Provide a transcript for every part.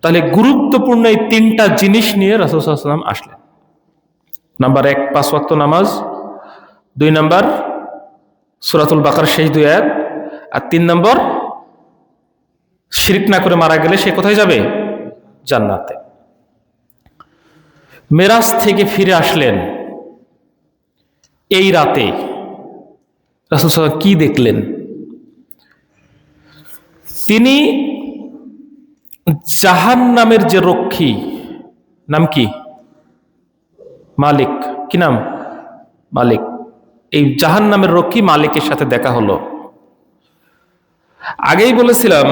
তাহলে গুরুত্বপূর্ণ এই তিনটা জিনিস নিয়ে রাসূল সাল্লাল্লাহু আলাইহি ওয়াসাল্লাম আসলেন। নাম্বার 1, 5 ওয়াক্ত নামাজ। 2 নাম্বার সূরাতুল বাকারার শেষ 2 আয়াত। আর 3 নাম্বার শিরক না করে মারা গেলে সে কোথায় যাবে? জান্নাতে। মেরাজ থেকে ফিরে আসলেন এই রাতে। রাসূল সাল্লাল্লাহু আলাইহি ওয়াসাল্লাম কি দেখলেন? তিনি জাহান্নামের যে রক্ষী, নাম কি? মালিক। কি নাম? মালিক। এই জাহান্নামের রক্ষী মালিকের সাথে দেখা হলো। আগেই বলেছিলাম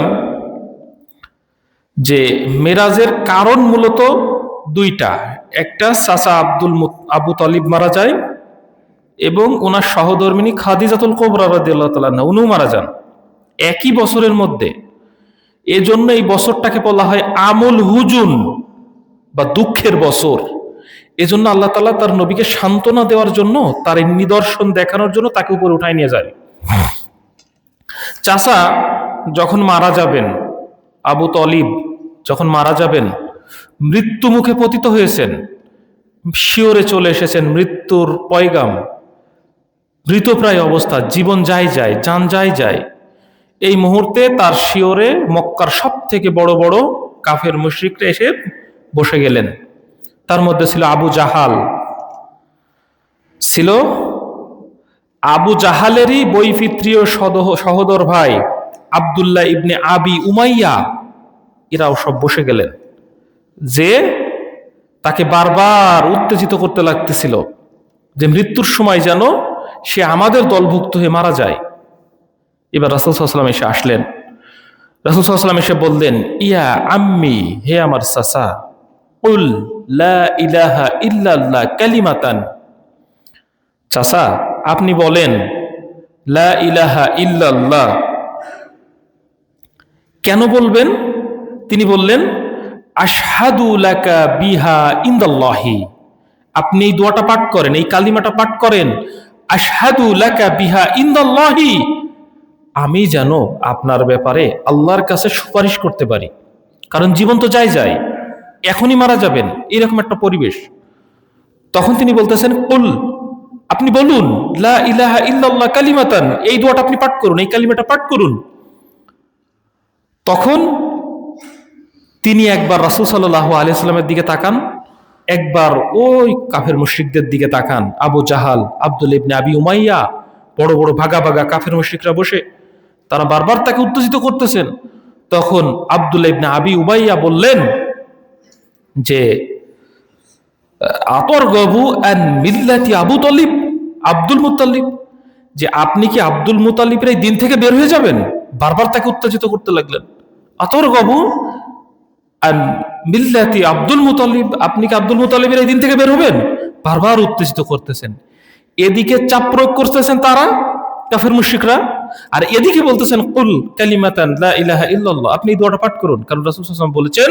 যে মেরাজের কারণ মূলত দুইটা। একটা, চাচা আবু তালিব মারা যায় এবং ওনার সহধর্মিণী খাদিজাতুল কুবরা রাদিয়াল্লাহু তাআলা আনহা উনিও মারা যান একই বছরের মধ্যে। এজন্য এই বছরটাকে বলা হয় আমুল হুজুন বা দুঃখের বছর। এজন্য আল্লাহ তাআলা তার নবীকে সান্ত্বনা দেওয়ার জন্য, তার এই নিদর্শন দেখানোর জন্য তাকে উপরে উঠায় নিয়ে যায়। চাচা যখন মারা যাবেন, আবু তালিব যখন মারা যাবেন, মৃত্যু মুখে পতিত হয়েছেন, শিওরে চলে এসেছেন মৃত্যুর পয়গাম, মৃতপ্রায় অবস্থা, জীবন যায় জান যায়। এই মুহূর্তে তার শিওরে মক্কার সব থেকে বড় বড় কাফের মুশরিকরা এসে বসে গেলেন। তার মধ্যে ছিল আবু জাহাল, ছিল আবু জাহালেরই বৈপিত্রীয় সহোদর ভাই আব্দুল্লাহ ইবনে আবি উমাইয়া। এরাও সব বসে গেলেন, যে তাকে বারবার উত্তেজিত করতে লাগতেছিল যে মৃত্যুর সময় যেন সে আমাদের দলভুক্ত হয়ে মারা যায়। এবার রাসূল সাল্লাল্লাহু আলাইহি ওয়াসাল্লাম এসে আসলেন। রাসূল সাল্লাল্লাহু আলাইহি ওয়াসাল্লাম এসে বললেন, ইয়া আম্মি, হে আমার চাচা, কুল লা ইলাহা ইল্লাল্লাহ কালিমাতান। চাচা, আপনি বলেন লা ইলাহা ইল্লাল্লাহ। কেন বলবেন? তিনি বললেন, আশহাদু লাকা বিহা ইনদাল্লাহি। আপনি এই দোয়াটা পাঠ করেন, এই কালিমাটা পাঠ করেন, আশহাদু লাকা বিহা ইনদাল্লাহি, আমি যেন আপনার ব্যাপারে আল্লাহর কাছে সুপারিশ করতে পারি। কারণ জীবন তো যায়, এখনই মারা যাবেন, এরকম একটা পরিবেশ। তখন তিনি বলতেছেন, কুল, আপনি বলুন, লা ইলাহা ইল্লাল্লাহ কালিমাতান, এই দোয়াটা আপনি পাঠ করুন, এই কালিমাটা পাঠ করুন। তখন তিনি একবার রাসূল সাল্লাল্লাহু আলাইহি ওয়াসাল্লামের দিকে তাকান, একবার ওই কাফের মুশরিকদের দিকে তাকান। আবু জাহাল, আব্দুল্লাহ ইবনে আবি উমাইয়া, বড় বড় ভাগা কাফের মুশরিকরা বসে, তারা বারবার তাকে উত্তেজিত করতেছেন। তখন আব্দুল্লাহ ইবনে আবি উমাইয়া বললেন যে, আতরগবু আন মিল্লাতি আবু তালিব, আব্দুল মুত্তালিব, যে আপনি কি আব্দুল মুত্তালিবের এই দিন থেকে বের হয়ে যাবেন? বারবার তাকে উত্তেজিত করতে লাগলেন। আতরগবু আন মিল্লাতি আব্দুল মুত্তালিব, আপনি কি আব্দুল মুত্তালিবের এই দিন থেকে বের হবেন? বারবার উত্তেজিত করতেছেন। এদিকে চাপ প্রয়োগ করতেছেন তারা, কাফের মুশরিকরা, আর এদিকে বলতেছেন কুল কালিমাতান লা ইলাহা ইল্লাল্লাহ, আপনি এই দোয়াটা পাঠ করুন। কারণ রাসূল সাল্লাল্লাহু আলাইহি ওয়াসাল্লাম বলেছেন,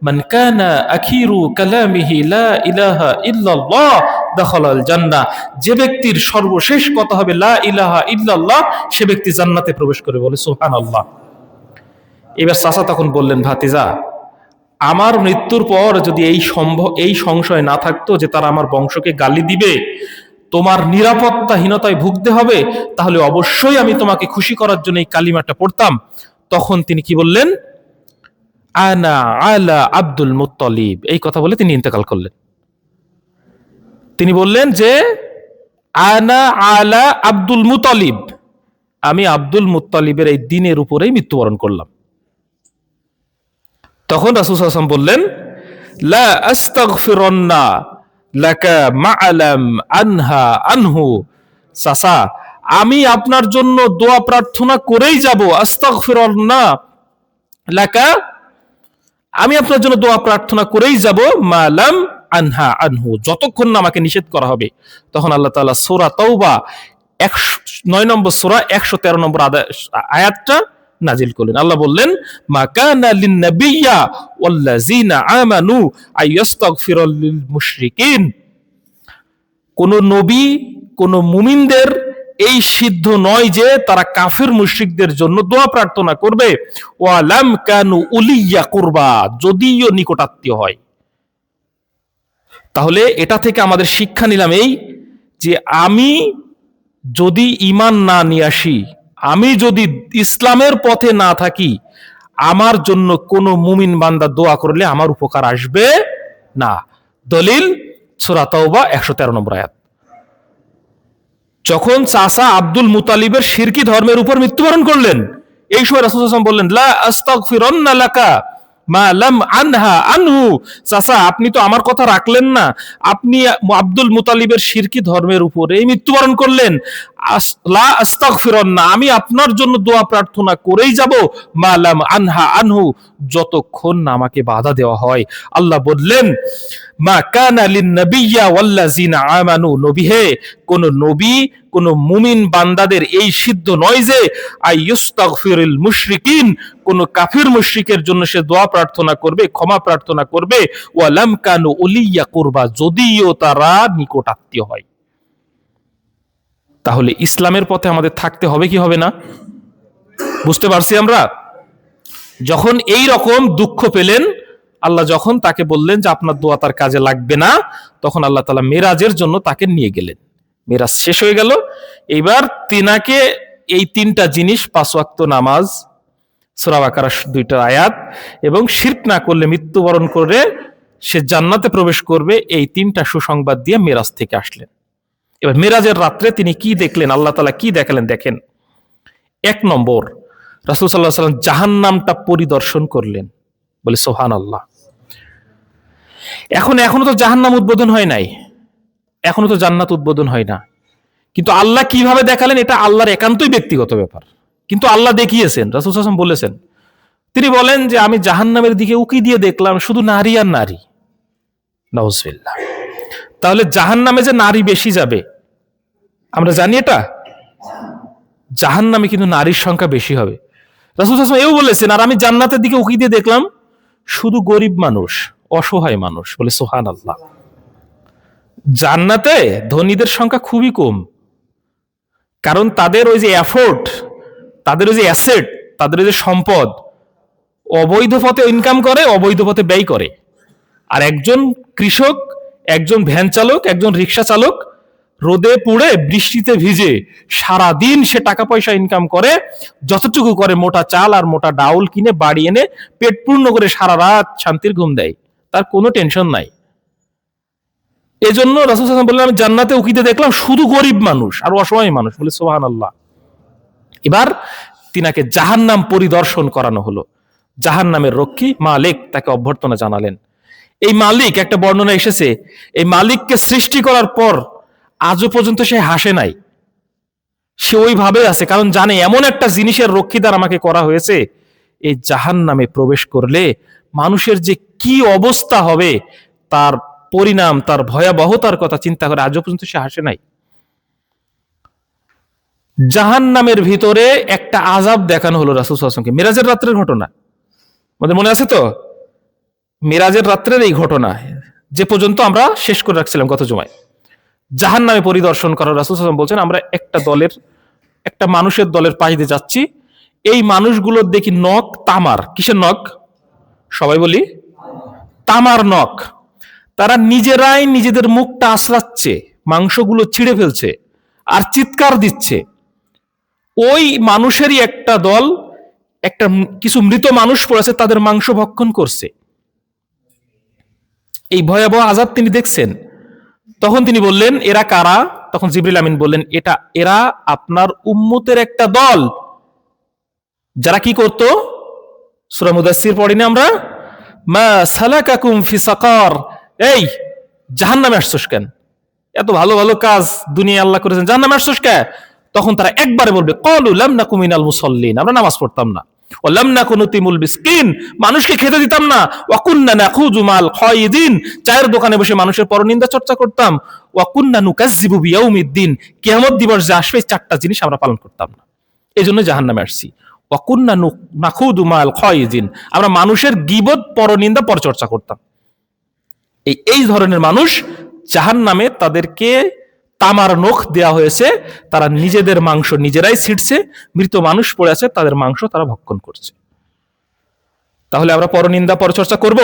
মান কানা আখিরু কালামিহি লা ইলাহা ইল্লাল্লাহ দাখালাল জান্নাহ, যে ব্যক্তির সর্বশেষ কথা হবে লা ইলাহা ইল্লাল্লাহ, সে ব্যক্তি জান্নাতে প্রবেশ করে। বলে সুবহানাল্লাহ। এবার চাচা তখন বললেন, ভাতিজা, আমার মৃত্যুর পর যদি এই সংশয় না থাকতো যে তারা আমার বংশকে গালি দিবে, তোমার নিরাপত্তাহীনতায় ভুগতে হবে, তাহলে অবশ্যই আমি তোমাকে খুশি করার জন্য এই কালিমাটা পড়তাম। তখন তিনি কি বললেন? আনা আলা আব্দুল মুত্তালিব, এই কথা বলে তিনি ইন্তেকাল করলেন। তিনি বললেন যে আনা আলা আব্দুল মুত্তালিব, আমি আব্দুল মুত্তালিবের এই দিনের উপরেই মৃত্যুবরণ করলাম। তখন রাসূল সাল্লাল্লাহু আলাইহি ওয়াসাল্লাম বললেন, লা আস্তাগফিরুন্না লাকা মা'লাম আনহা আনহু, চাচা, আমি আপনার জন্য দোয়া প্রার্থনা করেই যাব। আস্তাগফিরুন্না লাকা, আমি আপনার জন্য দোয়া প্রার্থনা করেই যাব, মা'লাম আনহা আনহু, যতক্ষণ না আমাকে নিষেধ করা হবে। তখন আল্লাহ তাআলা সূরা তাওবা 9 নম্বর সূরা 113 নম্বর আয়াতটা নাজিল করলেন। আল্লাহ বললেন, মা কানা লিন নাবিয়্যা ওয়াল্লাযিনা আমানু আইয়াস্তাগফিরু লিল মুশরিকিন, কোন নবী, কোন মুমিনদের এই সিদ্ধ নয় যে তারা কাফির মুশরিকদের জন্য দোয়া প্রার্থনা করবে, ওয়ালাম কানু উলিয়া কুরবা, যদিও নিকটাত্মীয় হয়। তাহলে এটা থেকে আমাদের শিক্ষা নিলাম এই যে আমি যদি ঈমান না নিয়ে আসি, আমি যদি ইসলামের পথে না থাকি, আমার জন্য কোন মুমিন বান্দা দোয়া করলে আমার উপকার আসবে না। দলিল সূরা তাওবা 113 নম্বর আয়াত। যখন চাচা আব্দুল মুতালিবের শিরকি ধর্মের উপর মৃত্যুবরণ করলেন, এই সময় রাসূল সাল্লাল্লাহু আলাইহি ওয়াসাল্লাম বললেন, লা আস্তাগফিরান্না লাকা মা লাম আনহা আনহু। চাচা, আপনি তো আমার কথা রাখলেন না, আপনি আব্দুল মুতালিবের শিরকি ধর্মের উপরে মৃত্যুবরণ করলেন। লা আস্তাগফিরান্না, আমি আপনার জন্য দোয়া প্রার্থনা করেই যাব, মা লাম আনহা আনহু, যতক্ষণ না আমাকে বাধা দেওয়া হয়। আল্লাহ বললেন, মা কানা লিন নাবিয়্যা ওয়াল্লাযিনা আমানু, নবী হে, কোন নবী কোন মুমিন বান্দাদের এই সিদ্ধ নয় যে আইয়ুস্তাগফিরুল মুশরিকিন, কোন কাফির মুশরিকের জন্য সে দোয়া প্রার্থনা করবে, ক্ষমা প্রার্থনা করবে, ওয়ালাম কানু উলিয়া কুরবা, যদিও তারা নিকটাত্মীয় হয়। তাহলে ইসলামের পথে আমাদের থাকতে হবে কি হবে না? বুঝতে পারছি আমরা? যখন এই রকম দুঃখ পেলেন, আল্লাহ যখন তাকে বললেন যে আপনার দোয়া তার কাজে লাগবে না, তখন আল্লাহ তাআলা মেরাজের জন্য তাকে নিয়ে গেলেন। মেরাজ শেষ হয়ে গেল। এইবার তিনাকে এই তিনটা জিনিস, 5 ওয়াক্ত নামাজ, সূরা বাকারার 2টা আয়াত, এবং শিরক না করলে মৃত্যুবরণ করে সে জান্নাতে প্রবেশ করবে, এই 3টা সুসংবাদ দিয়ে মেরাজ থেকে আসলেন। এবার মেরাজের রাত্রে তিনি কি দেখলেন, আল্লাহ তাআলা কি দেখালেন দেখেন। 1 নম্বর, রাসূল সাল্লাল্লাহু আলাইহি ওয়াসাল্লাম জাহান্নামটা পরিদর্শন করলেন। বলে সুবহানাল্লাহ। এখনো তো জাহান্নাম উদ্বোধন হয় নাই, এখনো তো জান্নাত উদ্বোধন হয় না, কিন্তু আল্লাহ কিভাবে দেখালেন এটা আল্লাহর একান্তই ব্যক্তিগত ব্যাপার। কিন্তু আল্লাহ দেখিয়েছেন, রাসূল সাল্লাল্লাহু আলাইহি ওয়াসাল্লাম বলেছেন। তিনি বলেন যে আমি জাহান্নামের দিকে উকি দিয়ে দেখলাম শুধু নারী আর নারী। নাউজুবিল্লাহ। তাহলে জাহান্নামে যে নারী বেশি যাবে আমরা জানি, এটা জাহান্নামে কিন্তু নারীর সংখ্যা বেশি হবে। রাসূল সাল্লাল্লাহু আলাইহি ওয়াসাল্লাম এও বলেছেন, আর আমি জান্নাতের দিকে উকি দিয়ে দেখলাম শুধু গরিব মানুষ, অসহায় মানুষ। বলে সুবহানাল্লাহ। জান্নাতে ধনীদের সংখ্যা খুবই কম, কারণ তাদের ওই যে এফোর্ট, তাদের ওই যে অ্যাসেট, তাদের ওই যে সম্পদ অবৈধ পথে ইনকাম করে, অবৈধ পথে ব্যয় করে। আর একজন কৃষক, একজন ভ্যান চালক, একজন রিক্সা চালক রোদে পুড়ে বৃষ্টিতে ভিজে সারা দিন সে টাকা পয়সা ইনকাম করে, যতটুকু করে মোটা চাল আর মোটা ডাউল কিনে বাড়ি এনে পেট পূর্ণ করে সারা রাত শান্তির ঘুম দেয়, তার কোনো টেনশন নাই। এজন্য রাসূল সাল্লাল্লাহু আলাইহি ওয়াসাল্লাম বললেন আমি জান্নাতে উকিতে দেখলাম শুধু গরিব মানুষ আর অসহায় মানুষ। বলে সুবহানাল্লাহ। এবার তিনাকে জাহান্নাম পরিদর্শন করানো হলো। জাহান্নামের রক্ষী মালিক তাকে অভ্যর্থনা জানালেন। এই মালিক, একটা বর্ণনা এসেছে, এই মালিককে সৃষ্টি করার পর আজও পর্যন্ত সে হাসে নাই, সে ওইভাবে আছে, কারণ জানে এমন একটা জিনিসের রক্ষীদার আমাকে করা হয়েছে, এই জাহান্নামে প্রবেশ করলে মানুষের যে কি অবস্থা হবে, তার পরিণাম, তার ভয়াবহতার কথা চিন্তা করে আজও পর্যন্ত সে হাসে নাই। জাহান্নামের ভিতরে একটা আযাব দেখানো হলো রাসূল সাল্লাল্লাহু আলাইহি ওয়াসাল্লামকে। মিরাজের রাত্রের ঘটনা আমাদের মনে আছে তো? মিরাজের রাত্রের এই ঘটনা যে পর্যন্ত আমরা শেষ করে রাখছিলাম গত জুমায়। জাহান্নামে পরিদর্শন করার রাসূল সাল্লাল্লাহু আলাইহি ওয়াসাল্লাম বলছেন, আমরা একটা মানুষের দলের পাশ দিয়ে যাচ্ছি, এই মানুষগুলোর দেখি নখ তামার। কিসের নখ? সবাই বলি তামার নখ। তারা নিজেরাই নিজেদের মুখটা আঁচড়াচ্ছে, মাংসগুলো ছিঁড়ে ফেলছে আর চিৎকার দিচ্ছে। ওই মানুষেরই একটা দল, কিছু মৃত মানুষ পড়েছে, তাদের মাংস ভক্ষণ করছে। এই ভয়াবহ আযাব তিনি দেখছেন। তখন তিনি বললেন এরা কারা? তখন জিবরিল আমিন বললেন এরা আপনার উম্মতের একটা দল, যারা কি করত? সূরা মুদাসসির পড়িনি আমরা? মা সালাকাকুম ফি সাকার, এই জাহান্নামে আসছস কেন? এত ভালো ভালো কাজ দুনিয়া আল্লাহ করেছেন, জাহান্নামে আসছস কেন? তখন তারা একবারে বলবে ক্বালু লাম নাকু মিনাল মুসাল্লিন, আমরা নামাজ পড়তাম না, ওয়া লাম নাকু নুতিমুল মিসকিন, মানুষকে খেতে দিতাম না, ওয়া কুননা নাখুযু মাল খায়িদিন, চায়ের দোকানে বসে মানুষের পরনিন্দা চর্চা করতাম, ওয়া কুননা নুকাজ্জিবু বিয়াউমিদ্দিন, কিয়ামত দিবস যে আসবে এই 4টা জিনিস আমরা পালন করতাম না, এজন্য জাহান্নামে আসছি। ওয়া কুননা নাখুযু মাল খায়িদিন, আমরা মানুষের গীবত, পরনিন্দা, পরচর্চা করতাম। এই ধরনের মানুষ জাহান্নামে তামার নখ দেয়া হয়েছে, তারা নিজেদের মাংস নিজেরাই ছিটছে, মৃত মানুষ পড়ে আছে তাদের মাংস তারা ভক্ষণ করছে। তাহলে আমরা পরনিন্দা পরচর্চা করব?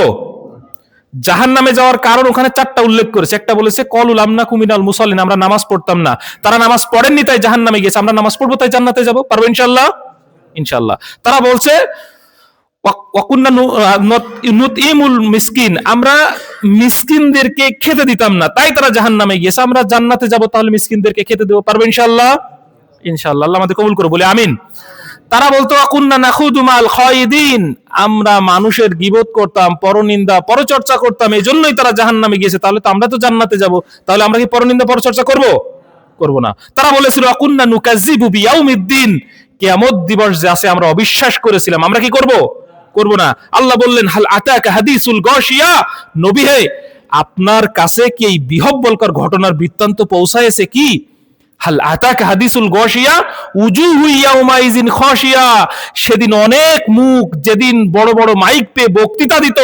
জাহান্নামে যাওয়ার কারণ ওখানে 4টা উল্লেখ করেছে। একটা বলেছে কলু লামনা কুমিনাল মুসাল্লিন, আমরা নামাজ পড়তাম না। তারা নামাজ পড়েননি তাই জাহান্নামে গেছে, আমরা নামাজ পড়বো তাই জান্নাতে যাব, পারবো ইনশাআল্লাহ? ইনশাআল্লাহ। তারা বলছে মিসকিন, আমরা মিসকিনদেরকে খেতে দিতাম না তাই তারা জাহান্নামে গিয়েছে, আমরা জান্নাতে যাব, তাহলে মিসকিনদেরকে খেতে দেবো, পারবো ইনশাআল্লাহ? ইনশাআল্লাহ। আল্লাহ আমাদের কবুল করো, বলে আমিন। তারা বলতো কুন্না নাখুদু মাল খায়িদিন, আমরা মানুষের গীবত করতাম, পরনিন্দা পরচর্চা করতাম, এই জন্যই তারা জাহান্নামে গিয়েছে, তাহলে তো আমরা তো জান্নাতে যাব, তাহলে আমরা কি পরনিন্দা পরচর্চা করব? করব না। তারা বলেছিল কুন্না নুকাজ্জিবু বিয়াউমিদ্দিন, কিয়ামত দিবস যে আছে আমরা অবিশ্বাস করেছিলাম, আমরা কি করব? করব না। আল্লাহ বললেন হাল আতাকা হাদিসুল গাশিয়া, নবী হে আপনার কাছে কি এই বিহব্বলকর ঘটনার বৃত্তান্ত পৌঁছায়েছে কি? হাল আতাকা হাদিসুল গাশিয়া উজুহু ইয়াউমাইজিন খাশিয়া, সেদিন অনেক মুখ যেদিন বড় বড় মাইক পেয়ে বক্তৃতা দিত,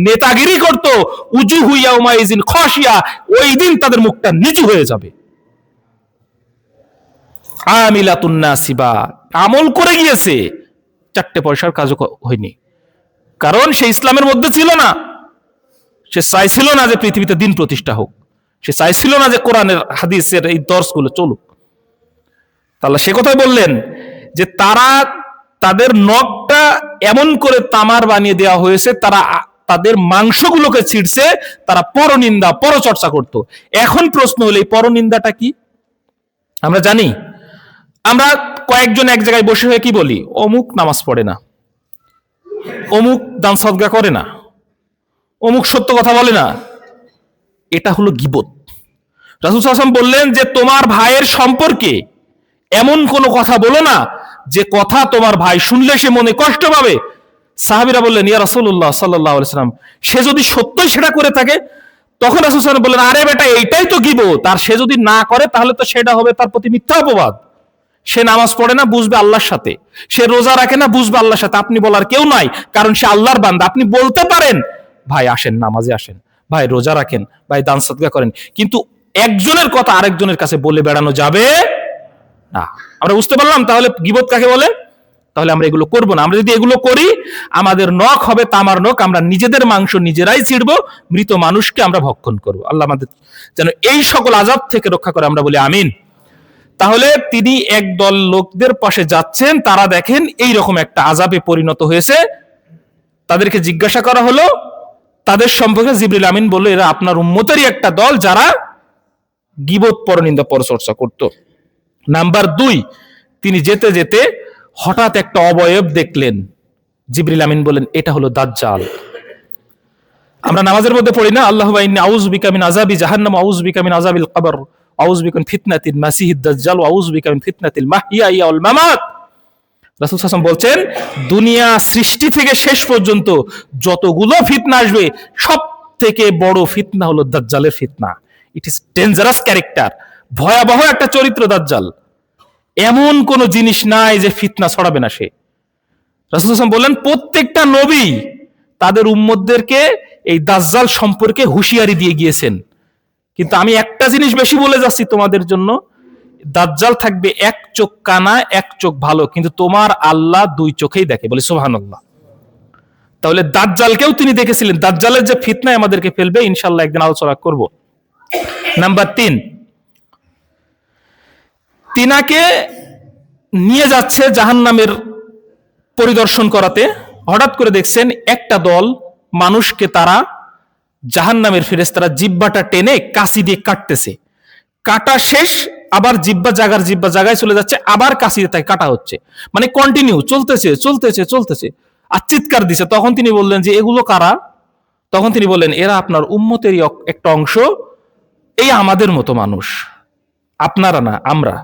নেতাগিরি করত, উজুহু ইয়াউমাইজিন খাশিয়া, ওই দিন তাদের মুখটা নিচু হয়ে যাবে। আমিলাতুন নাসিবা, আমল করে গিয়েছে, 4টে পয়সার কাজও হয়নি, কারণ সে ইসলামের মধ্যে ছিল না। সে চাইছিল না যে পৃথিবীতে দিন প্রতিষ্ঠা হোক, সে চাইছিল না যে কোরআনের হাদিসের এই দর্শগুলো চলুক। তাহলে সে কথাই বললেন যে তারা তাদের নখটা এমন করে তামার বানিয়ে দেওয়া হয়েছে, তারা তাদের মাংসগুলোকে ছিঁড়ছে, তারা পরনিন্দা পরচর্চা করত। এখন প্রশ্ন হলো এই পরনিন্দাটা কি? আমরা জানি, আমরা কয়েকজন এক জায়গায় বসে হয়ে কি বলি? অমুক নামাজ পড়ে না, অমুক দান সদকা করে না, অমুক সত্য কথা বলে না। এটা হলো গীবত। রাসূল সাল্লাল্লাহু আলাইহি ওয়াসাল্লাম বললেন যে তোমার ভাইয়ের সম্পর্কে এমন কোনো কথা বলো না যে কথা তোমার ভাই শুনলে সে মনে কষ্ট পাবে। সাহাবীরা বললেন ইয়া রাসূলুল্লাহ সাল্লাল্লাহু আলাইহি ওয়াসাল্লাম, সে যদি সত্যই সেটা করে থাকে? তখন রাসূল সাল্লাল্লাহু আলাইহি ওয়াসাল্লাম বললেন আরে বেটা, এইটাই তো গীবত, আর সে যদি না করে তাহলে তো সেটা হবে তার প্রতি মিথ্যা অপবাদ। সে নামাজ পড়ে না, বুঝবে আল্লাহর সাথে, সে রোজা রাখে না, বুঝবে আল্লাহর সাথে, আপনি বলার কেউ নাই, কারণ সে আল্লাহর বান্দা। আপনি বলতে পারেন ভাই আসেন নামাজে আসেন, ভাই রোজা রাখেন, ভাই দান সদকা করেন, কিন্তু একজনের কথা আরেকজনের কাছে বলে বেড়ানো যাবে না। আমরা বুঝতে পারলাম তাহলে গীবত কাকে বলে? তাহলে আমরা এগুলো করব না। আমরা যদি এগুলো করি, আমাদের নখ হবে তামার নখ, আমরা নিজেদের মাংস নিজেরাই ছিড়বো, মৃত মানুষকে আমরা ভক্ষণ করব। আল্লাহ আমাদের যেন এই সকল আযাব থেকে রক্ষা করে, আমরা বলি আমিন। তাহলে তিনি একদল লোকদের পাশে যাচ্ছেন, তারা দেখেন এই রকম একটা আযাবে পরিণত হয়েছে। তাদেরকে জিজ্ঞাসা করা হলো, তাদের সম্পর্কে জিবরিল আমিন বলল এরা আপনার উম্মতেরই একটা দল যারা গীবত পরনিন্দা পরচর্চা করত। নাম্বার 2, তিনি যেতে যেতে হঠাৎ একটা অবয়ব দেখলেন। জিবরিল আমিন বলেন এটা হলো দাজ্জাল। আমরা নামাজের মধ্যে পড়ি না আল্লাহুম্মা ইন্নী আউযু বিকা মিন আযাবি জাহান্নাম ওয়া আউযু বিকা মিন আযাবিল কবর ওয়া আউযু বিকা মিন ফিতনাতিল মাসিহিদ দাজ্জাল ওয়া আউযু বিকা মিন ফিতনাতিল মাহইয়া ওয়াল মামাত। রাসূল সাল্লাল্লাহু আলাইহি ওয়াসাল্লাম বলছেন দুনিয়া সৃষ্টি থেকে শেষ পর্যন্ত যতগুলো ফিতনা আসবে সব থেকে বড় ফিতনা হলো দাজ্জালের ফিতনা। ইট ইজ ডেঞ্জারাস ক্যারেক্টার, ভয়াবহ একটা চরিত্র দাজ্জাল। এমন কোন জিনিস নাই যে ফিতনা ছড়াবে না সে। রাসূল সাল্লাল্লাহু আলাইহি ওয়াসাল্লাম বললেন প্রত্যেকটা নবী তাদের উম্মতদেরকে এই দাজ্জাল সম্পর্কে হুঁশিয়ারি দিয়ে গিয়েছেন। কিন্তু আমি একটা জিনিস বেশি বলে যাচ্ছি তোমাদের জন্য, দাজ্জাল থাকবে এক চোখ কানা এক চোখ ভালো, কিন্তু তোমার আল্লাহ 2 চোখেই দেখে, বলে সুবহানাল্লাহ। তাহলে দাজ্জালকেও তিনি দেখেছিলেন। দাজ্জালের যে ফিতনায় আমাদেরকে ফেলবে ইনশাআল্লাহ একদিন আলোচনা করব। নাম্বার 3, তিনাকে নিয়ে যাচ্ছে জাহান্নামের পরিদর্শন করাতে। হঠাৎ করে দেখছেন একটা দল মানুষকে তারা জাহান্নামের ফেরেশতারা জিহ্বাটা টেনে কাঁচি দিয়ে কাটতেছে। কাটা শেষ, আবার জিহ্বা জায়গায় চলে যাচ্ছে, আবার কাঁচি দিয়ে তাকে কাটা হচ্ছে, মানে কন্টিনিউ চলতেছে। আর চিৎকার দিছে। তখন তিনি বললেন যে এগুলো কারা? তখন তিনি বললেন এরা আপনার উম্মতেরই একটা অংশ, এই আমাদের মতো মানুষ, আপনারা না আমরা,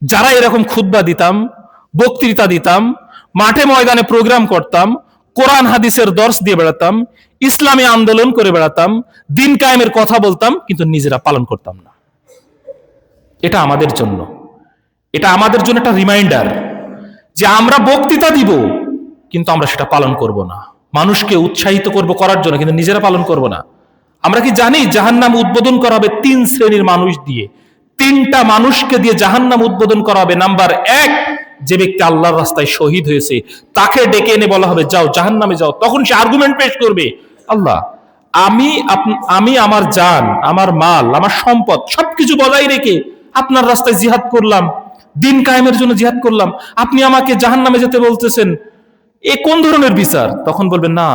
যারা এরকম খুতবা দিতাম, বক্তৃতা দিতাম, মাঠে ময়দানে প্রোগ্রাম করতাম, কোরআন হাদিসের দর্শ দিয়ে বেড়াতাম, ইসলামী আন্দোলন করে বেড়াতাম, দিন কায়েমের কথা বলতাম, কিন্তু নিজেরা পালন করতাম না। এটা আমাদের জন্য একটা রিমাইন্ডার যে আমরা বক্তৃতা দিব কিন্তু আমরা সেটা পালন করব না। মানুষকে উৎসাহিত করব করার জন্য, কিন্তু নিজেরা পালন করব না। আমরা কি জানি জাহান্নাম উদ্বোধন করা হবে 3 শ্রেণীর মানুষ দিয়ে? তিনটা মানুষকে দিয়ে জাহান্নাম উদ্বোধন করা হবে। নাম্বার এক, যে ব্যক্তি আল্লাহর রাস্তায় শহীদ হয়েছে তাকে ডেকে এনে বলা হবে যাও জাহান্নামে যাও। তখন সে আর্গুমেন্ট পেশ করবে, আল্লাহ আমি আমার জান, আমার মাল, আমার সম্পদ সবকিছু বজায় রেখে আপনার রাস্তায় জিহাদ করলাম, দিন কায়েমের জন্য জিহাদ করলাম, আপনি আমাকে জাহান্নামে যেতে বলতেছেন, এ কোন ধরনের বিচার? তখন বলবেন, না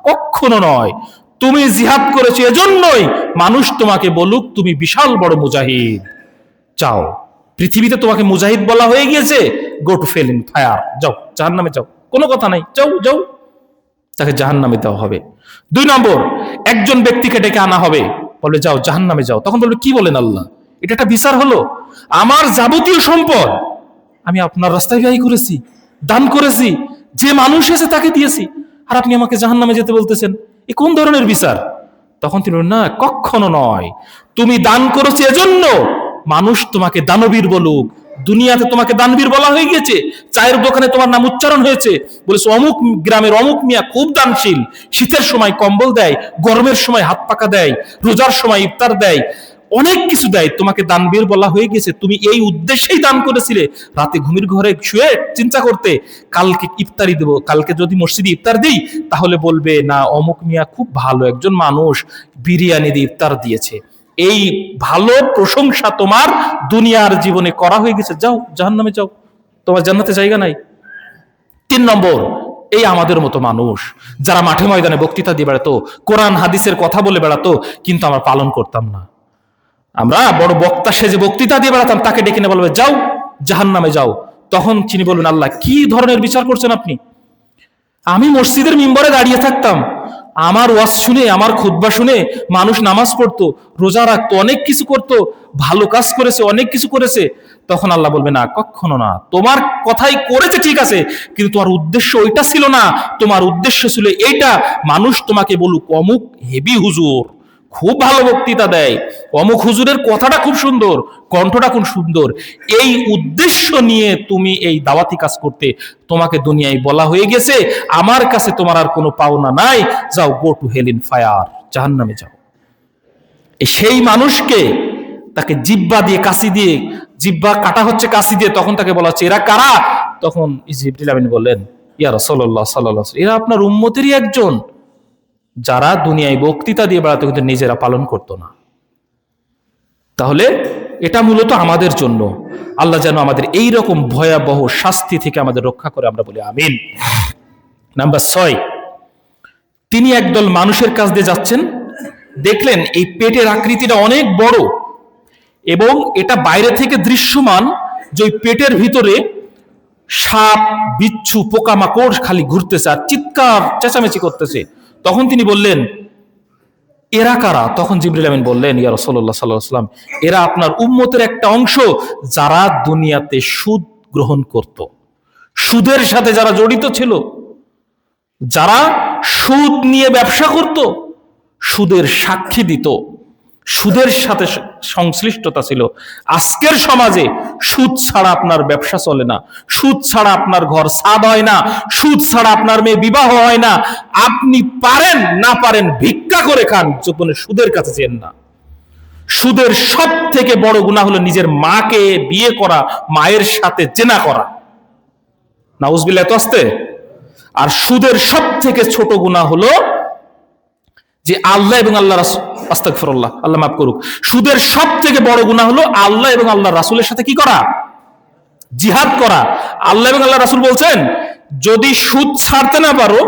কখনো নয়, তুমি জিহাদ করেছো এজন্যই মানুষ তোমাকে বলুক তুমি বিশাল বড় মুজাহিদ। যাও, পৃথিবীতে তোমাকে মুজাহিদ বলা হয়ে গিয়েছে, go to fail in fire, যাও জাহান্নামে যাও, কোনো কথা নাই, যাও যাও। তাকে জাহান্নামে দেওয়া হবে। 2 নম্বর, একজন ব্যক্তিকে ডেকে আনা হবে, বলে যাও জাহান্নামে যাও। তখন বলবে, কি বলেন আল্লাহ, এটা একটা বিচার হলো? আমার যাবতীয় সম্পদ আমি আপনার রাস্তায় ব্যয় করেছি, দান করেছি, যে মানুষ এসে তাকে দিয়েছি, আর আপনি আমাকে জাহান্নামে যেতে বলতেছেন, এ কোন ধরনের বিচার? তখন তিনি বলেন, না কখনো নয়, তুমি দান করেছো এজন্য মানুষ তোমাকে দানবীর বলুক। দুনিয়াতে তোমাকে দানবীর বলা হয়ে গেছে, চায়ের দোকানে তোমার নাম উচ্চারণ হয়েছে, বলেছে অমুক গ্রামের অমুক মিয়া খুব দানশীল, শীতের সময় কম্বল দেয়, গরমের সময় হাত পাকা দেয়, রোজার সময় ইফতার দেয়, অনেক কিছু দেয়, তোমাকে দানবীর বলা হয়ে গেছে। তুমি এই উদ্দেশ্যেই দান করেছিলে, রাতে ঘুমির ঘরে শুয়ে চিন্তা করতে কালকে ইফতারি দেব, কালকে যদি মসজিদে ইফতার দিই তাহলে বলবে না অমুক মিয়া খুব ভালো একজন মানুষ, বিরিয়ানি দিয়ে ইফতার দিয়েছে। এই ভালো প্রশংসা তোমার দুনিয়ার জীবনে করা হয়ে গেছে, যাও জাহান্নামে যাও, তোমার জান্নাতে জায়গা নাই। 3 নম্বর, এই আমাদের মতো মানুষ যারা মাঠে ময়দানে বক্তৃতা দিয়ে বেড়াতো, কোরআন হাদিসের কথা বলে বেড়াতো, কিন্তু আমরা পালন করতাম না। আমরা বড় বক্তা সেজে বক্তৃতা দিয়ে বেড়াতাম, তাকে ডেকে নিয়ে বলবে যাও জাহান্নামে যাও। তখন তিনি বলবেন, আল্লাহ কি ধরনের বিচার করছেন আপনি? আমি মসজিদের মিম্বরে দাঁড়িয়ে থাকতাম, আমার ওয়াজ শুনে, আমার খুতবা শুনে মানুষ নামাজ পড়তো, রোজা রাখতো, অনেক কিছু করতো, ভালো কাজ করেছে, অনেক কিছু করেছে। তখন আল্লাহ বলবে, না কখনো না, তোমার কথাই করেছে ঠিক আছে, কিন্তু তোমার উদ্দেশ্য ওইটা ছিল না, তোমার উদ্দেশ্য ছিল এইটা, মানুষ তোমাকে বলুক অমুক হেভি হুজুর, খুব ভালো বক্তৃতা দেয়, অমুক হুজুরের কথাটা খুব সুন্দর, কণ্ঠটা খুব সুন্দর। এই উদ্দেশ্য নিয়ে তুমি এই দাওয়াতি কাজ করতে, তোমাকে দুনিয়ায় বলা হয়ে গেছে, আমার কাছে তোমার আর কোনো পাওনা নাই, যাও go to hell in fire, জাহান্নামে যাও। সেই মানুষকে তাকে জিব্বা দিয়ে, কাশি দিয়ে, জিব্বা কাটা হচ্ছে কাশি দিয়ে, তখন তাকে বলা হচ্ছে এরা কারা? তখন জিবরিল আমিন বললেন, ইয়া রাসূলুল্লাহ সাল্লাল্লাহু আলাইহি ওয়াসাল্লাম, এরা আপনার উম্মতেরই একজন, যারা দুনিয়ায় বক্তৃতা দিয়ে বেড়াতো কিন্তু নিজেরা পালন করতো না। তাহলে এটা মূলত আমাদের জন্য। আল্লাহ যেন আমাদের এই রকম ভয়াবহ শাস্তি থেকে আমাদের রক্ষা করে, আমরা বলি আমিন। নাম্বার 6, তিনি একদল মানুষের কাছ দিয়ে যাচ্ছেন, দেখলেন এই পেটের আকৃতিটা অনেক বড় এবং এটা বাইরে থেকে দৃশ্যমান যে ওই পেটের ভিতরে সাপ, বিচ্ছু, পোকামাকড় খালি ঘুরতেছে আর চিৎকার চেঁচামেচি করতেছে। তখন তিনি বললেন, এরা কারা? তখন জিবরিল আমিন বললেন, ইয়া রাসূলুল্লাহ সাল্লাল্লাহু আলাইহি ওয়াসাল্লাম, এরা আপনার উম্মতের একটা অংশ, যারা দুনিয়াতে সুদ গ্রহণ করত, সুদের সাথে যারা জড়িত ছিল, যারা সুদ নিয়ে ব্যবসা করত, সুদের সাক্ষী দিত, সুদের সাথে সংশ্লিষ্টতা ছিল। আজকের সমাজে সুদ ছাড়া আপনার ব্যবসা চলে না, সুদ ছাড়া আপনার ঘর ছাদ হয় না, সুদ ছাড়া আপনার মেয়ে বিবাহ হয় না। আপনি পারেন না পারেন ভিক্ষা করে খান, জীবনে সুদের কাছে যেন না। সুদের সব থেকে বড় গুনাহ হলো নিজের মাকে বিয়ে করা, মায়ের সাথে জেনা করা, নাউজুবিল্লাহ। তো আসতে আর সুদের সব থেকে ছোট গুনাহ হলো যে আল্লাহ এবং আল্লাহ রাসূল, আস্তাগফিরুল্লাহ, আল্লাহ মাফ করুক, সুদের সব থেকে বড় গুনাহ হলো আল্লাহ এবং আল্লাহ রাসূলের সাথে কি করা? জিহাদ করা। আল্লাহ এবং আল্লাহ রাসূল বলছেন, যদি সুদ ছাড়তে না পারো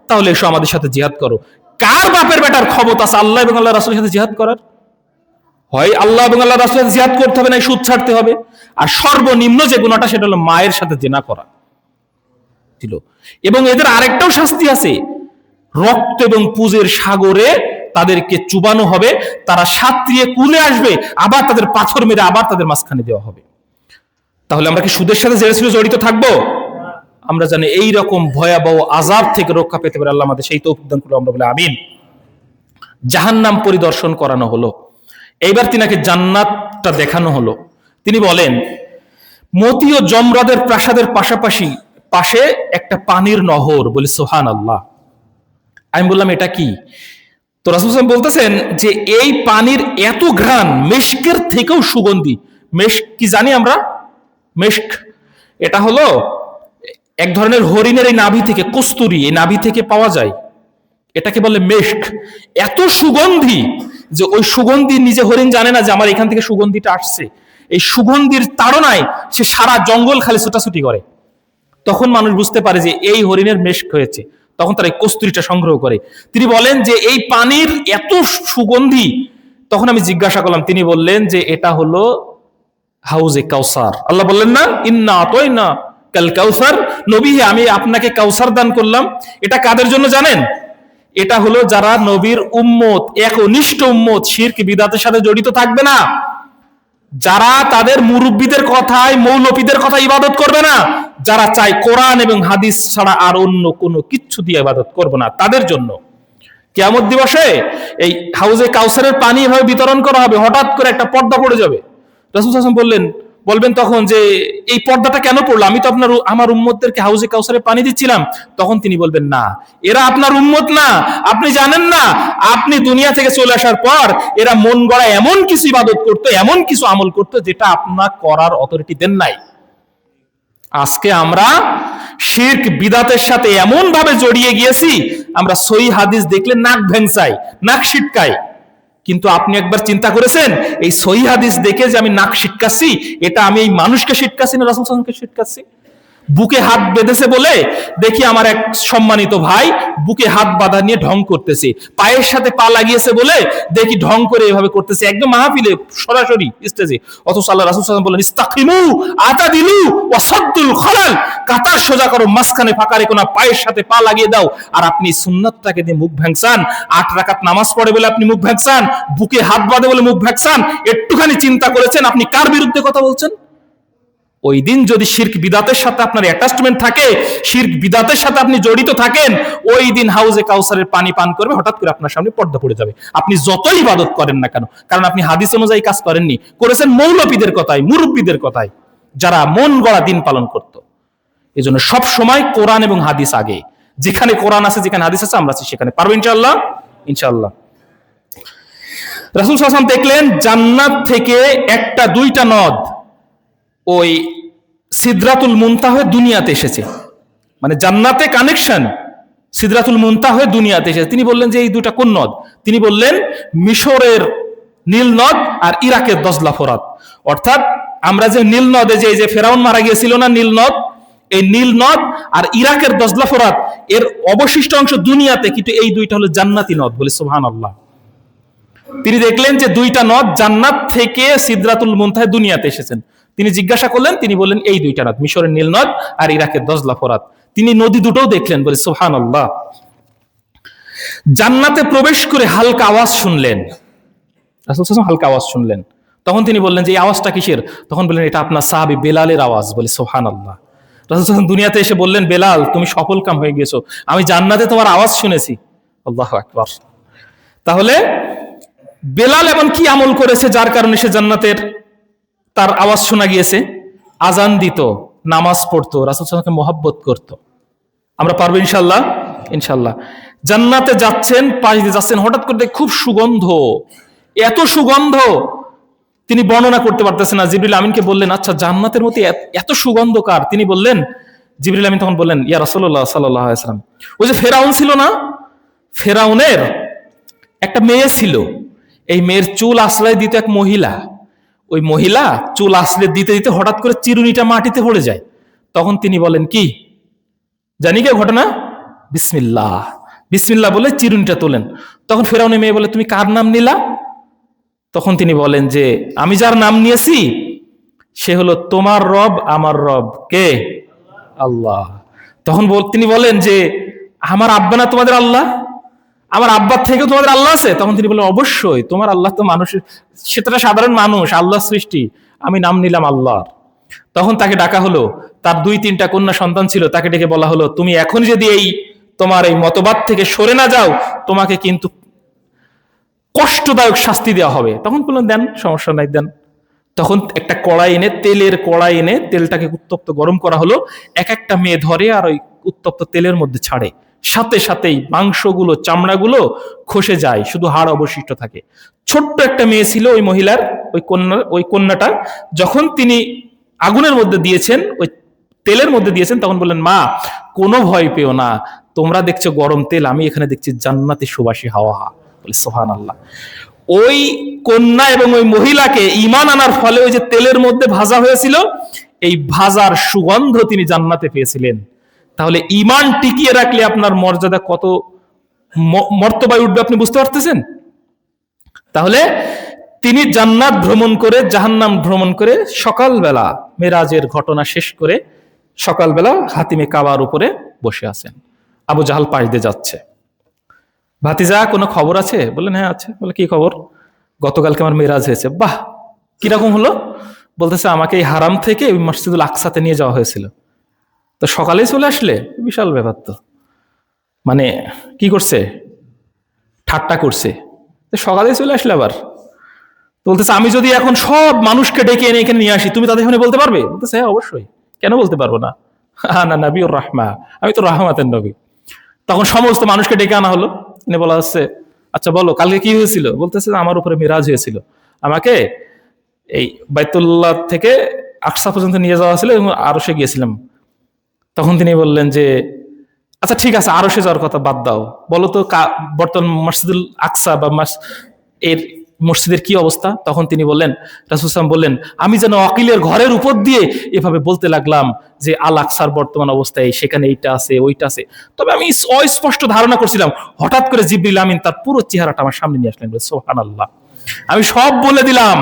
তাহলে এসো আমাদের সাথে জিহাদ করো। কার বাপের বেটার ক্ষমতা আছে আল্লাহ এবং আল্লাহ রাসূলের সাথে জিহাদ করার? হয় আল্লাহ এবং আল্লাহ রাসূলের সাথে জিহাদ করতে হবে, না সুদ ছাড়তে হবে। আর সর্বনিম্ন যে গুনাহটা সেটা হলো মায়ের সাথে জিনা করা ছিল। এবং এদের আরেকটাও শাস্তি আছে, রক্ত এবং পুজের সাগরে তাদেরকে চুবানো হবে, তারা সাঁতরিয়ে কুলে আসবে, আবার তাদের পাথর মেরে আবার তাদের মাঝখানে দেওয়া হবে। তাহলে আমরা কি সুদের সাথে জড়িত থাকবো? আমরা জানি এই রকম ভয়াবহ আযাব থেকে রক্ষা পেতে পারে আল্লাহ আমাদের সেই তৌফিক দান করুন, আমরা বলি আমিন। জাহান্নাম পরিদর্শন করানো হলো, এইবার তিনাকে জান্নাতটা দেখানো হলো। তিনি বলেন, মতি ও জমরাদের প্রাসাদের পাশাপাশি পাশে একটা পানির নহর, বলি সুবহানাল্লাহ। আমি বললাম এটা কি? তো রাসূল সাল্লাল্লাহু আলাইহি ওয়াসাল্লাম বলতেছেন যে এই পানির এত ঘ্রাণ মিশকের থেকেও সুগন্ধি, মেশক কি জানি আমরা? মেশক এটা হলো এক ধরনের হরিণের এই নাভি থেকে, কস্তুরী এই নাভি থেকে পাওয়া যায়, এটাকে বলে মেশক। এত সুগন্ধি যে ওই সুগন্ধি নিজে হরিণ জানে না যে আমার এখান থেকে সুগন্ধিটা আসছে। এই সুগন্ধির তাড়নায় সে সারা জঙ্গল খালি ছোটাছুটি করে। তখন মানুষ বুঝতে পারে যে এই হরিণের মেশক হয়েছে, তখন তারা এই কস্তুরীটা সংগ্রহ করে। তিনি বলেন যে এই পানির এত সুগন্ধি। তখন আমি জিজ্ঞাসা করলাম, তিনি বললেন যে এটা হলো হাউজে কাউসার। আল্লাহ বললেন না, ইন্না আতাইনা কাল কাউসার, নবী আমি আপনাকে কাউসার দান করলাম। এটা কাদের জন্য জানেন? এটা হলো যারা নবীর উম্মত, একনিষ্ঠ উম্মত, শিরক বিদআতের সাথে জড়িত থাকবে না, যারা তাদের মুরব্বীদের কথায়, মৌলবীদের কথা ইবাদত করবে না, যারা চায় কোরআন এবং হাদিস ছাড়া আর অন্য কোনো কিচ্ছু দিয়ে ইবাদত করবে না, তাদের জন্য কিয়ামত দিবসে এই হাউজে কাউসারের পানি এভাবে বিতরণ করা হবে, হঠাৎ করে একটা পর্দা পড়ে যাবে। রাসূল সাল্লাল্লাহু আলাইহি ওয়াসাল্লাম বলবেন তখন যে এই পর্দাটা কেন পড়লো? আমি তো আমার উম্মতদেরকে হাউজে কাউসারে পানি দিচ্ছিলাম। তখন তিনি বলবেন, না, এরা আপনার উম্মত না, আপনি জানেন না, আপনি দুনিয়া থেকে চলে আসার পর এরা মন গড়া এমন কিছু ইবাদত করতো, এমন কিছু আমল করতো যেটা আপনার করার অথরিটি দেন নাই। আজকে আমরা শিরক বিদআতের সাথে এমন ভাবে জড়িয়ে গিয়েছি, আমরা সহিহ হাদিস দেখলে নাক ভেংসাই, নাক সিটকাই। কিন্তু আপনি একবার চিন্তা করেছেন, এই সহিহ হাদিস দেখে যে আমি নাক সিটকাচ্ছি, এটা আমি এই মানুষকে সিটকাচ্ছি না রাসূল সাল্লাল্লাহু আলাইহি ওয়াসাল্লামকে সিটকাচ্ছি? বুকে হাত বেঁধেছে বলে দেখি আমার এক সম্মানিত ভাই বুকে হাত বাঁধা নিয়ে ঢং করতেছে, পায়ের সাথে পা লাগিয়েছে বলে দেখি ঢং করে এভাবে করতেছে, একদম মাহফিলে সরাসরি স্টেজে। অথচ আল্লাহ রাসূল সাল্লাল্লাহু আলাইহি ওয়াসাল্লাম বলেন, ইস্তাকিমু আতাদিলু ওয়াসাদ্দুল খালাল, কাতার সোজা করো, মাঝখানে ফাঁকা রেখো না, পায়ের সাথে পা লাগিয়ে দাও। আর আপনি সুন্নাতটাকে দিয়ে মুখ ভ্যাংসান, 8 রাকাত নামাজ পড়ে বলে আপনি মুখ ভ্যাংসান, বুকে হাত বাঁধে বলে মুখ ভ্যাংসান। একটুখানি চিন্তা করেছেন আপনি কার বিরুদ্ধে কথা বলছেন? ওই দিন যদি শিরক বিদআতের সাথে আপনার অ্যাটাচমেন্ট থাকে, শিরক বিদআতের সাথে আপনি জড়িত থাকেন, ওই দিন হাউজে কাউসারের পানি পান করবে, হঠাৎ করে আপনার সামনে পর্দা পড়ে যাবে, আপনি যতই ইবাদত করেন না কেন। কারণ আপনি হাদিস অনুযায়ী কাজ করেননি, করেছেন মৌলবীদের কথায়, মুরব্বীদের কথায়, যারা মন গড়া দিন পালন করত। এই জন্য সব সময় কোরআন এবং হাদিস আগে। যেখানে কোরআন আছে, যেখানে হাদিস আছে, আমরা আছি সেখানে। পারবো ইনশাআল্লাহ? ইনশাআল্লাহ। রাসূল সাল্লাল্লাহু আলাইহি ওয়াসাল্লাম দেখলেন জান্নাত থেকে একটা দুইটা নদ ওই সিদরাতুল মুনতাহা হয়ে দুনিয়াতে এসেছে। মানে জান্নাতে কানেকশন, সিদরাতুল মুনতাহা হয়ে দুনিয়াতে এসেছে। তিনি বললেন যে এই দুটা কোন নদ? তিনি বললেন মিশরের নীল নদ আর ইরাকের দজলা ফোরাত। অর্থাৎ আমরা যে নীল নদে যে ফেরাউন মারা গিয়েছিল না, নীল নদ, এই নীল নদ আর ইরাকের দজলা ফোরাত এর অবশিষ্ট অংশ দুনিয়াতে, কিন্তু এই দুইটা হলো জান্নাতি নদ। বলে সুবহানাল্লাহ। তিনি দেখলেন যে দুইটা নদ জান্নাত থেকে সিদরাতুল মুনতাহা দুনিয়াতে এসেছেন। তিনি জিজ্ঞাসা করলেন, তিনি বললেন এই দুইটা নদ, মিশরের নীল নদ আর ইরাকের দজলা ফোরাত। তিনি নদী দুটোও দেখলেন। বলে সুবহানাল্লাহ। জান্নাতে প্রবেশ করে হালকা আওয়াজ শুনলেন, রাসূল সাল্লাল্লাহু আলাইহি ওয়াসাল্লাম হালকা আওয়াজ শুনলেন। তখন তিনি বললেন যে এই আওয়াজটা কিসের? তখন বললেন এটা আপনার সাহাবী বেলালের আওয়াজ। বলে সুবহানাল্লাহ। রাসূল সাল্লাল্লাহু আলাইহি ওয়াসাল্লাম দুনিয়াতে এসে বললেন, বেলাল তুমি সফল কাম হয়ে গেছো, আমি জান্নাতে তোমার আওয়াজ শুনেছি। আল্লাহু আকবার। তাহলে বেলাল এমন কি আমল করেছে যার কারণে সে জান্নাতের তার আওয়াজ শোনা গিয়েছে? আজান দিত, নামাজ পড়তো, রাসূল সাল্লাল্লাহু আলাইহি ওয়াসাল্লামকে মহব্বত করত। আমরা পারবো ইনশাআল্লাহ? ইনশাআল্লাহ। জান্নাতে যাচ্ছেন, পাশ দিয়ে যাচ্ছেন, হঠাৎ করে খুব সুগন্ধ, এত সুগন্ধ তিনি বর্ণনা করতে পারতেছেন না। জিবরিল আমিনকে বললেন, আচ্ছা জান্নাতের মধ্যে এত সুগন্ধ কার? তিনি বললেন, জিবরিল আমিন তখন বললেন, ইয়া রাসূলুল্লাহ সাল্লাল্লাহু আলাইহি ওয়াসাল্লাম, ওই যে ফেরাউন ছিল না, ফেরাউনের একটা মেয়ে ছিল, এই মেয়ের চুল আশ্রয় দিত এক মহিলা। ওই মহিলা চুল আশ্রয় দিতে দিতে হঠাৎ করে চিরুনিটা মাটিতে পড়ে যায়। তখন তিনি বলেন, কি জানি কে ঘটনা? বিসমিল্লাহ, বিসমিল্লাহ বলে চিরুনিটা তোলেন। তখন ফেরাউনের মেয়ে বলে, তুমি কার নাম নিলা? তখন তিনি বলেন যে আমি যার নাম নিয়েছি সে হলো তোমার রব, আমার রব। কে? আল্লাহ। তখন তিনি বলেন যে আমার আব্বা না তোমাদের আল্লাহ? আমার আব্বার থেকেও তোমাদের আল্লাহ আছে? তখন তিনি বললেন, অবশ্যই, তোমার আল্লাহ তো মানুষের, সেটা সাধারণ মানুষ, আল্লাহ সৃষ্টি, আমি নাম নিলাম আল্লাহর। তখন তাকে ডাকা হলো, তার 2-3টা কন্যা সন্তান ছিল, তাকে ডেকে বলা হলো, তুমি এখন যদি তোমার এই মতবাদ থেকে সরে না যাও, তোমাকে কিন্তু কষ্টদায়ক শাস্তি দেওয়া হবে। তখন বললেন, দেন, সমস্যা নাই, দেন। তখন একটা কড়াই এনে, তেলের কড়াই এনে তেলটাকে উত্তপ্ত গরম করা হলো, এক একটা মেয়ে ধরে আর ওই উত্তপ্ত তেলের মধ্যে ছাড়ে, সাথে সাথেই মাংসগুলো, চামড়াগুলো খসে যায়, শুধু হাড় অবশিষ্ট থাকে। ছোট্ট একটা মেয়ে ছিল ওই মহিলার, ওই কন্যাটা, যখন তিনি আগুনের মধ্যে দিয়েছেন, ওই তেলের মধ্যে দিয়েছেন, তখন বললেন, মা কোনো ভয় পেও না, তোমরা দেখছো গরম তেল, আমি এখানে দেখছি জান্নাতি সুবাসী হাওয়া। বলে সুবহানাল্লাহ। ওই কন্যা এবং ওই মহিলাকে ঈমান আনার ফলে ওই যে তেলের মধ্যে ভাজা হয়েছিল, এই ভাজার সুগন্ধ তিনি জান্নাতে পেয়েছিলেন। তাহলে ঈমান টিকিয়ে রাখলে আপনার মর্যাদা কত মর্তবায় উঠবে আপনি বুঝতে পারতেছেন? তাহলে তিনি জান্নাত ভ্রমণ করে জাহান্নাম ভ্রমণ করে সকালবেলা মেরাজের ঘটনা শেষ করে সকালবেলা হাতিমে কাবার উপরে বসে আছেন। আবু জাহাল পাশ দিয়ে যাচ্ছে। ভাতিজা কোনো খবর আছে? বললেন, হ্যাঁ আছে। বলে, কি খবর? গতকালকে আমার মেরাজ হয়েছে। বাহ, কিরকম হলো? বলতেছে, আমাকে এই হারাম থেকে মসজিদুল আকসাতে নিয়ে যাওয়া হয়েছিল, তো সকালেই চলে আসলে? বিশাল ব্যাপার তো। মানে কি করছে? ঠাট্টা করছে। সকালেই চলে আসলে আবার? বলতেছে, আমি যদি এখন সব মানুষকে ডেকে এনে এখানে নিয়ে আসি, তুমি তাদের এখানে বলতে পারবে? বলতেছে, হ্যাঁ অবশ্যই, কেন বলতে পারবো না, না নবী ওর রাহমা, আমি তো রাহমাতের নবী। তখন সমস্ত মানুষকে ডেকে আনা হলো, এনে বলা হচ্ছে, আচ্ছা বলো কালকে কি হয়েছিল? বলতেছে, আমার উপরে মিরাজ হয়েছিল, আমাকে এই বাইতুল্লাহ থেকে আকসা পর্যন্ত নিয়ে যাওয়া ছিল এবং আরশে গিয়েছিলাম। তখন তিনি বললেন যে, আচ্ছা ঠিক আছে, আরশে যাওয়ার কথা বাদ দাও, বলো তো বর্তমান মসজিদুল আকসা বা এর মসজিদের কি অবস্থা? তখন তিনি বললেন, রাসূল সাল্লাল্লাহু আলাইহি ওয়াসাল্লাম বললেন, আমি যেন অকিলের ঘরের উপর দিয়ে এভাবে বলতে লাগলাম যে আল আকসার বর্তমান অবস্থায় সেখানে এইটা আছে ওইটা আছে, তবে আমি অস্পষ্ট ধারণা করছিলাম। হঠাৎ করে জিবরিল আমিন তার পুরো চেহারাটা আমার সামনে নিয়ে আসলেন। সুবহানাল্লাহ, আমি সব বলে দিলাম।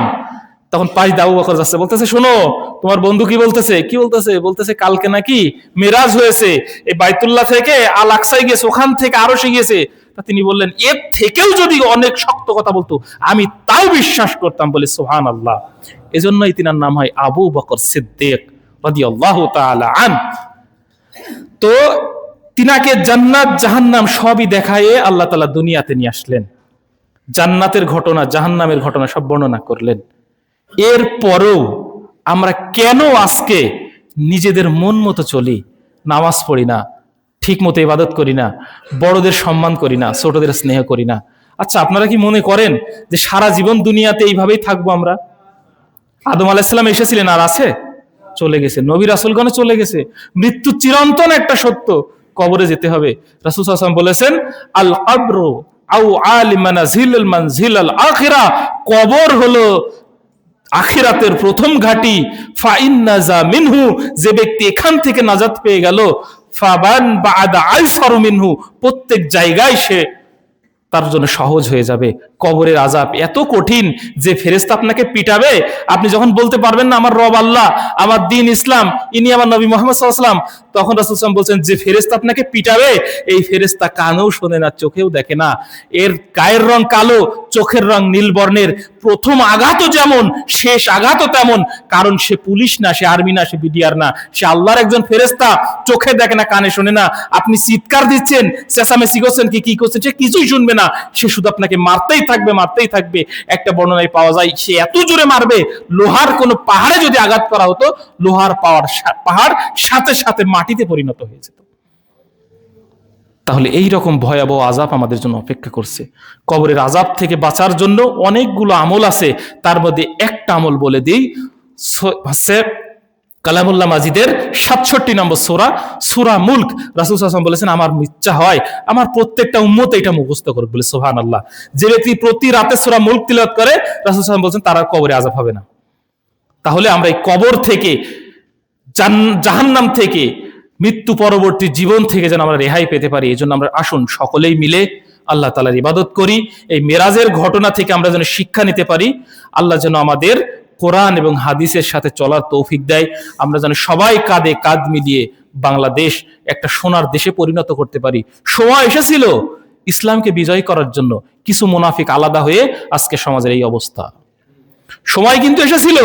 তখন পাশ দিয়ে আবু বকর যাচ্ছে, বলতেছে, শোনো তোমার বন্ধু কি বলতেছে? কি বলতেছে? বলতেছে কালকে নাকি মেরাজ হয়েছে, এই বাইতুল্লাহ থেকে আল আকসায় গিয়েছে, ওখান থেকে আরশে গিয়েছে। তিনি বললেন, এর থেকেও যদি অনেক শক্ত কথা বলতো আমি তাও বিশ্বাস করতাম। বলে সুবহানাল্লাহ। এজন্যই তিনার নাম হয় আবু বকর সিদ্দিক রাদিয়াল্লাহু তাআলা আন। তো তিনাকে জান্নাত জাহান্নাম সবই দেখায়ে আল্লাহ তাআলা দুনিয়াতে নিয়ে আসলেন, জান্নাতের ঘটনা জাহান্নামের ঘটনা সব বর্ণনা করলেন। এরপরেও আমরা কেন আজকে নিজেদের মন মতো চলি, নামাজ পড়ি না, ঠিক মতো ইবাদত করি না, বড়দের সম্মান করি না, ছোটদের স্নেহ করি না? আচ্ছা, আপনারা কি মনে করেন যে সারা জীবন দুনিয়াতে এইভাবেই থাকবো আমরা? আদম আলাইহিস সালাম এসেছিলেন, আর আছে? চলে গেছে। নবী রাসূলগণ চলে গেছে। মৃত্যু চিরন্তন একটা সত্য, কবরে যেতে হবে। রাসূল সাল্লাল্লাহু আলাইহি ওয়াসাল্লাম বলেছেন, আল কবরু আও আলিমানাজিলুল মানজিলাল আখিরা, কবর হলো আখিরাতের প্রথম ঘাঁটি। ফাইন্নাজা মিনহু, যে ব্যক্তি এখান থেকে নাজাত পেয়ে গেল, ফাবান বাদা আইসারু মিনহু, প্রত্যেক জায়গায় সে তার জন্য সহজ হয়ে যাবে। কবরের আযাব এত কঠিন যে ফেরেশতা আপনাকে পিটাবে, আপনি যখন বলতে পারবেন না আমার রব আল্লাহ, আমার দ্বীন ইসলাম, ইনি আমার নবী মুহাম্মদ সাল্লাল্লাহু আলাইহি ওয়াসাল্লাম, তখন রাসূল সাল্লাল্লাহু আলাইহি ওয়াসাল্লাম বলছেন, যে ফেরেশতা আপনাকে পিটাবে, এই ফেরেশতা কানেও শোনে না, চোখেও দেখে না, এর গায়ের রং কালো, চোখের রং নীল বর্ণের। প্রথম আঘাতও যেমন, শেষ আঘাতও তেমন, কারণ সে পুলিশ না, সে আর্মি না, সে বিডিআর না, সে আল্লাহর একজন ফেরেশতা। চোখে দেখে না, কানে শোনে না, আপনি চিৎকার দিচ্ছেন, চেঁচামেচি করছেন, কি করছেন, সে কিছুই শুনবে না, সে শুধু আপনাকে মারতেই থাকবে, মারতেই থাকবে। একটা বর্ণনায় পাওয়া যায়, সে এত জোরে মারবে, লোহার কোনো পাহাড়ে যদি আঘাত করা হতো, লোহার পাহাড় সাথে সাথে মাটিতে পরিণত হয়ে যেত। তাহলে এই রকম ভয়াবহ আযাব আমাদের জন্য অপেক্ষা করছে। কবরের আযাব থেকে বাঁচার জন্য অনেকগুলো আমল আছে, তার মধ্যে একটা আমল বলে দিই, হচ্ছে কালামুল্লাহ মাজিদের ৬৭ নম্বর সূরা, সূরা মুলক। রাসূল সাল্লাল্লাহু আলাইহি ওয়াসাল্লাম বলেছেন, আমার ইচ্ছা হয় আমার প্রত্যেকটা উম্মত এটা মুখস্থ করবে। বলে সুবহানাল্লাহ। যে ব্যক্তি প্রতি রাতে সূরা মুলক তিলাওয়াত করে, রাসূল সাল্লাল্লাহু আলাইহি ওয়াসাল্লাম বলেছেন, তার আর কবরে আযাব হবে না। তাহলে আমরা এই কবর থেকে, জাহান্নাম থেকে, মৃত্যু পরবর্তী জীবন থেকে যেন আমরা রেহাই পেতে পারি, এই জন্য আমরা আসুন সকলেই মিলে আল্লাহ তাআলার ইবাদত করি। এই মেরাজের ঘটনা থেকে আমরা যেন শিক্ষা নিতে পারি। আল্লাহ যেন আমাদের কোরআন এবং হাদিসের সাথে চলার তৌফিক দেয়। আমরা যেন সবাই কাঁধে কাঁধ মিলিয়ে বাংলাদেশ একটা সোনার দেশে পরিণত করতে পারি। সময় এসেছিল ইসলামকে বিজয় করার জন্য, কিছু মুনাফিক আলাদা হয়ে আজকে সমাজের এই অবস্থা। সময় কিন্তু এসেছিল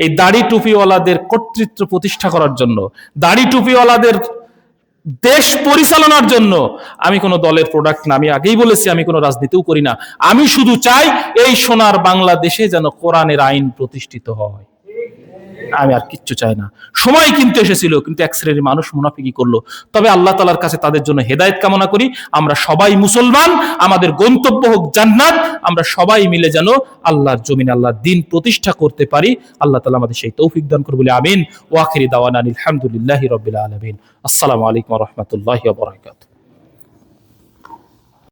এই দাড়ি টুপিওয়ালাদের কর্তৃত্ব প্রতিষ্ঠা করার জন্য, দাড়ি টুপিওয়ালাদের দেশ পরিচালনার জন্য। আমি কোনো দলের প্রোডাক্ট না, আমি আগেই বলেছি আমি কোনো রাজনীতিও করি না। আমি শুধু চাই এই সোনার বাংলাদেশে যেন কোরআনের আইন প্রতিষ্ঠিত হয়। আমি আর কিচ্ছু চাই না। সময় কিন্তু এসেছিল, কিন্তু এক শ্রেণীর মানুষ মুনাফিকি করলো। তবে আল্লাহ তাআলার কাছে তাদের জন্য হেদায়েত কামনা করি। আমরা সবাই মুসলমান, আমাদের গন্তব্য হোক জান্নাত। আমরা সবাই মিলে যেন আল্লাহর জমিনে আল্লাহর দ্বীন প্রতিষ্ঠা করতে পারি। আল্লাহ তাআলা আমাদের সেই তৌফিক দান করুন বলে আমিন। ওয়া আখিরি দাওয়ানা আলহামদুলিল্লাহি রাব্বিল আলামিন। আসসালামু আলাইকুম ওয়া রাহমাতুল্লাহি ওয়া বারাকাতুহু।